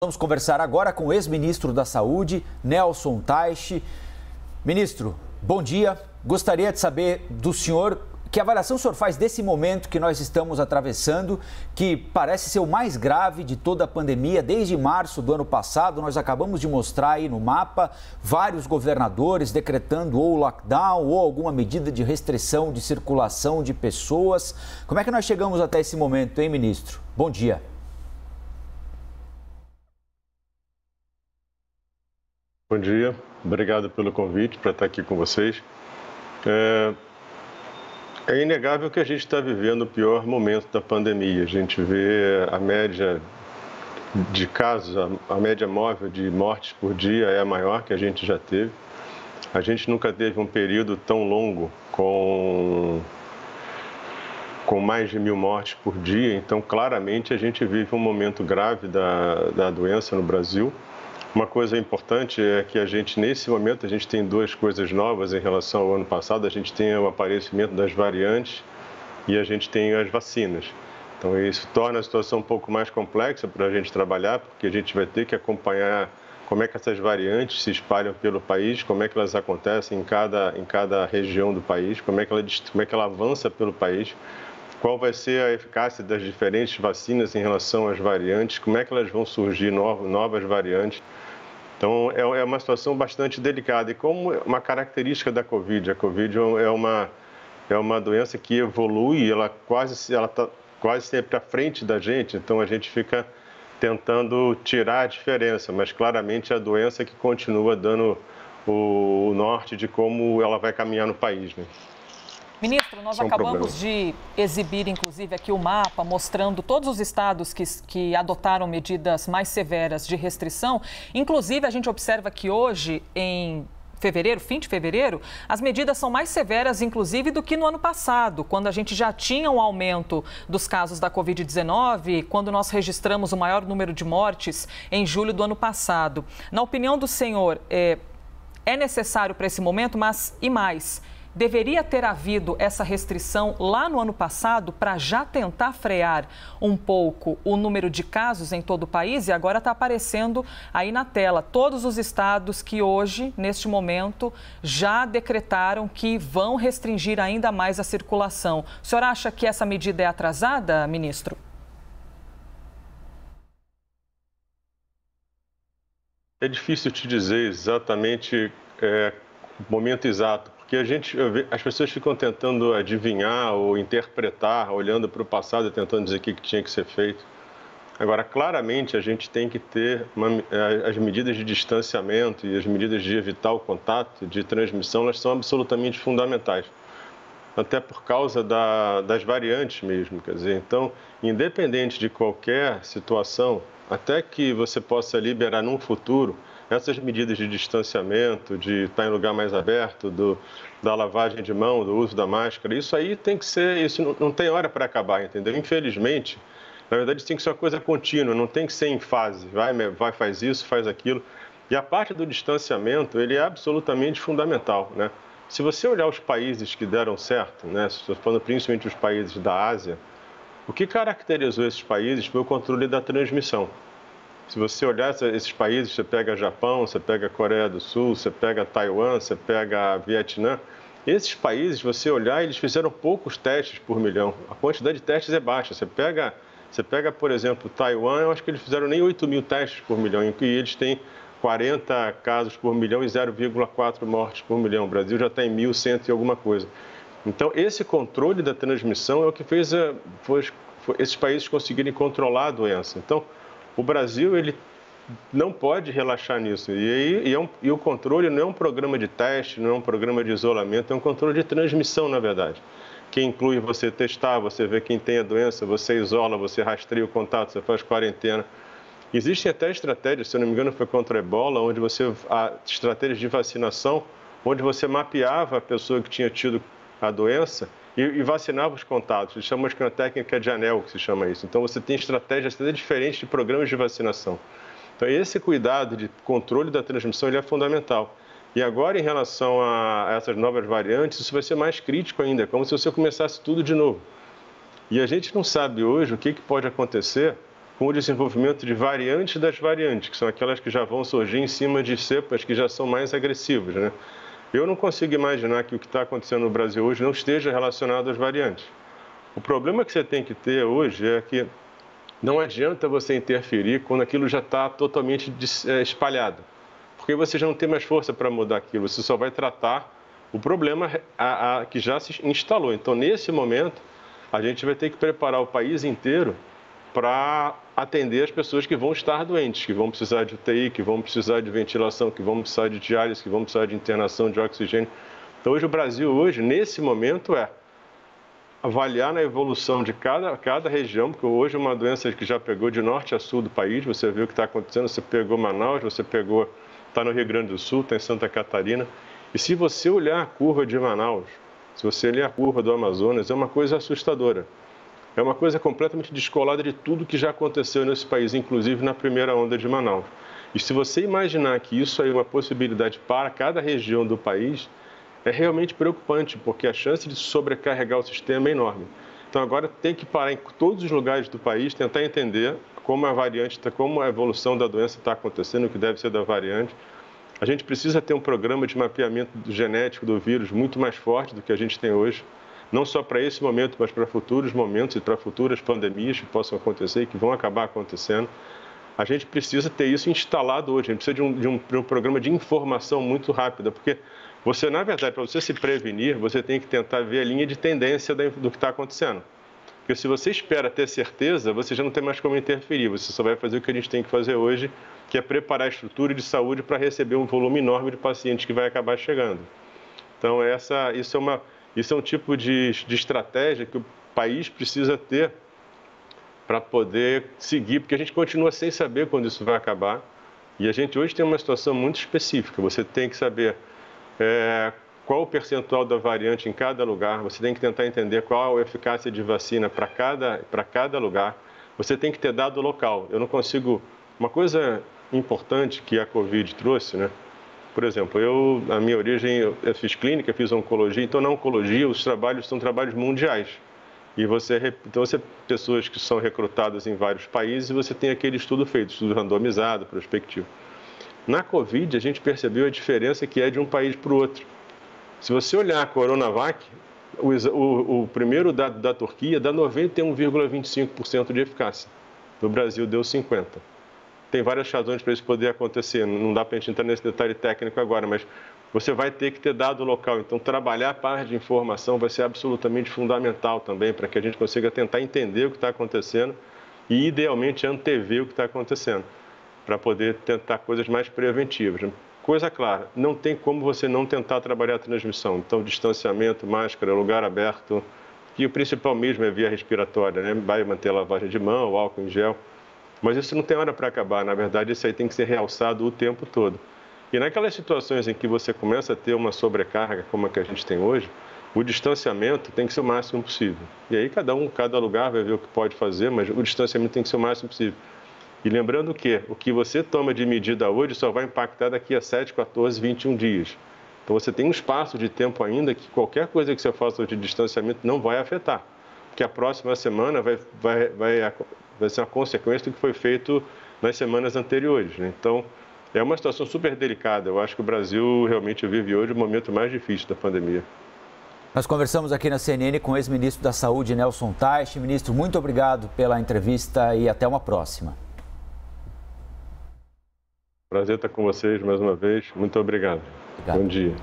Vamos conversar agora com o ex-ministro da Saúde, Nelson Teich. Ministro, bom dia. Gostaria de saber do senhor que avaliação o senhor faz desse momento que nós estamos atravessando, que parece ser o mais grave de toda a pandemia. Desde março do ano passado, nós acabamos de mostrar aí no mapa vários governadores decretando ou lockdown ou alguma medida de restrição de circulação de pessoas. Como é que nós chegamos até esse momento, hein, ministro? Bom dia. Bom dia, obrigado pelo convite para estar aqui com vocês. É inegável que a gente está vivendo o pior momento da pandemia. A gente vê a média de casos, a média móvel de mortes por dia é a maior que a gente já teve. A gente nunca teve um período tão longo com mais de 1.000 mortes por dia, então claramente a gente vive um momento grave da doença no Brasil. Uma coisa importante é que nesse momento, a gente tem duas coisas novas em relação ao ano passado. A gente tem o aparecimento das variantes e a gente tem as vacinas. Então, isso torna a situação um pouco mais complexa para a gente trabalhar, porque a gente vai ter que acompanhar como é que essas variantes se espalham pelo país, como é que elas acontecem em cada região do país, como é que ela avança pelo país, qual vai ser a eficácia das diferentes vacinas em relação às variantes, como é que elas vão surgir novas variantes. Então, é uma situação bastante delicada. E como uma característica da Covid, a Covid é uma doença que evolui, ela está quase sempre à frente da gente, então a gente fica tentando tirar a diferença, mas claramente é a doença que continua dando o norte de como ela vai caminhar no país, né? Ministro, nós acabamos de exibir, inclusive, aqui o mapa mostrando todos os estados que adotaram medidas mais severas de restrição. Inclusive, a gente observa que hoje, em fevereiro, fim de fevereiro, as medidas são mais severas, inclusive, do que no ano passado, quando a gente já tinha um aumento dos casos da Covid-19, quando nós registramos o maior número de mortes em julho do ano passado. Na opinião do senhor, é necessário para esse momento, mas e mais? Deveria ter havido essa restrição lá no ano passado para já tentar frear um pouco o número de casos em todo o país? E agora está aparecendo aí na tela todos os estados que hoje, neste momento, já decretaram que vão restringir ainda mais a circulação. O senhor acha que essa medida é atrasada, ministro? É difícil te dizer exatamente o momento exato, porque as pessoas ficam tentando adivinhar ou interpretar, olhando para o passado e tentando dizer o que tinha que ser feito. Agora, claramente, a gente tem que ter as medidas de distanciamento e as medidas de evitar o contato, de transmissão, elas são absolutamente fundamentais, até por causa das variantes mesmo. Quer dizer, então, independente de qualquer situação, até que você possa liberar num futuro essas medidas de distanciamento, de estar em lugar mais aberto, da lavagem de mão, do uso da máscara, isso aí tem que ser, isso não tem hora para acabar, entendeu? Infelizmente, na verdade, isso tem que ser uma coisa contínua, não tem que ser em fase, vai, faz isso, faz aquilo. E a parte do distanciamento, ele é absolutamente fundamental, né? Se você olhar os países que deram certo, né, estou falando principalmente os países da Ásia, o que caracterizou esses países foi o controle da transmissão. Se você olhar esses países, você pega Japão, você pega Coreia do Sul, você pega Taiwan, você pega Vietnã, esses países, você olhar, eles fizeram poucos testes por milhão. A quantidade de testes é baixa. Você pega, por exemplo, Taiwan, eu acho que eles fizeram nem 8.000 testes por milhão, em que eles têm 40 casos por milhão e 0,4 mortes por milhão. O Brasil já está em 1.100 e alguma coisa. Então, esse controle da transmissão é o que fez esses países conseguirem controlar a doença. Então, o Brasil, ele não pode relaxar nisso. E o controle não é um programa de teste, não é um programa de isolamento, é um controle de transmissão, na verdade. Que inclui você testar, você ver quem tem a doença, você isola, você rastreia o contato, você faz quarentena. Existem até estratégias, se eu não me engano foi contra a ebola, onde estratégias de vacinação, onde você mapeava a pessoa que tinha tido a doença e vacinava os contatos. Eles chamam de uma técnica de anel, que se chama isso. Então, você tem estratégias até diferentes de programas de vacinação. Então, esse cuidado de controle da transmissão ele é fundamental. E agora, em relação a essas novas variantes, isso vai ser mais crítico ainda, como se você começasse tudo de novo. E a gente não sabe hoje o que pode acontecer com o desenvolvimento de variantes das variantes, que são aquelas que já vão surgir em cima de cepas que já são mais agressivas, né? Eu não consigo imaginar que o que está acontecendo no Brasil hoje não esteja relacionado às variantes. O problema que você tem que ter hoje é que não adianta você interferir quando aquilo já está totalmente espalhado, porque você já não tem mais força para mudar aquilo, você só vai tratar o problema que já se instalou. Então, nesse momento, a gente vai ter que preparar o país inteiro para atender as pessoas que vão estar doentes, que vão precisar de UTI, que vão precisar de ventilação, que vão precisar de diálise, que vão precisar de internação de oxigênio. Então, hoje, o Brasil, nesse momento, avaliar na evolução de cada região, porque hoje é uma doença que já pegou de norte a sul do país, você viu o que está acontecendo, você pegou Manaus, está no Rio Grande do Sul, está em Santa Catarina. E se você olhar a curva de Manaus, se você olhar a curva do Amazonas, é uma coisa assustadora. É uma coisa completamente descolada de tudo que já aconteceu nesse país, inclusive na primeira onda de Manaus. E se você imaginar que isso aí é uma possibilidade para cada região do país, é realmente preocupante, porque a chance de sobrecarregar o sistema é enorme. Então agora tem que parar em todos os lugares do país, tentar entender como a variante, como a evolução da doença está acontecendo, o que deve ser da variante. A gente precisa ter um programa de mapeamento genético do vírus muito mais forte do que a gente tem hoje, não só para esse momento, mas para futuros momentos e para futuras pandemias que possam acontecer e que vão acabar acontecendo. A gente precisa ter isso instalado hoje, a gente precisa de um programa de informação muito rápida, porque você, na verdade, para você se prevenir, você tem que tentar ver a linha de tendência do que está acontecendo. Porque se você espera ter certeza, você já não tem mais como interferir, você só vai fazer o que a gente tem que fazer hoje, que é preparar a estrutura de saúde para receber um volume enorme de pacientes que vai acabar chegando. Então, isso é um tipo de estratégia que o país precisa ter para poder seguir, porque a gente continua sem saber quando isso vai acabar. E a gente hoje tem uma situação muito específica, você tem que saber qual o percentual da variante em cada lugar, você tem que tentar entender qual a eficácia de vacina para cada lugar, você tem que ter dado local. Eu não consigo... Uma coisa importante que a Covid trouxe, né? Por exemplo, a minha origem, eu fiz clínica, fiz oncologia, então na oncologia os trabalhos são trabalhos mundiais. E então você pessoas que são recrutadas em vários países e você tem aquele estudo feito, estudo randomizado, prospectivo. Na Covid, a gente percebeu a diferença que é de um país para o outro. Se você olhar a Coronavac, o primeiro dado da Turquia dá 91,25% de eficácia. No Brasil deu 50%. Tem várias razões para isso poder acontecer, não dá para a gente entrar nesse detalhe técnico agora, mas você vai ter que ter dado local. Então, trabalhar a parte de informação vai ser absolutamente fundamental também para que a gente consiga tentar entender o que está acontecendo e, idealmente, antever o que está acontecendo, para poder tentar coisas mais preventivas. Coisa clara, não tem como você não tentar trabalhar a transmissão. Então, distanciamento, máscara, lugar aberto, e o principal mesmo é via respiratória, né? Vai manter a lavagem de mão, álcool em gel. Mas isso não tem hora para acabar, na verdade isso aí tem que ser realçado o tempo todo. E naquelas situações em que você começa a ter uma sobrecarga como a que a gente tem hoje, o distanciamento tem que ser o máximo possível. E aí cada lugar vai ver o que pode fazer, mas o distanciamento tem que ser o máximo possível. E lembrando que o que você toma de medida hoje só vai impactar daqui a 7, 14, 21 dias. Então você tem um espaço de tempo ainda que qualquer coisa que você faça de distanciamento não vai afetar. Porque a próxima semana vai ser uma consequência do que foi feito nas semanas anteriores, né? Então, é uma situação super delicada. Eu acho que o Brasil realmente vive hoje o momento mais difícil da pandemia. Nós conversamos aqui na CNN com o ex-ministro da Saúde, Nelson Teich. Ministro, muito obrigado pela entrevista e até uma próxima. Prazer estar com vocês mais uma vez. Muito obrigado. Bom dia.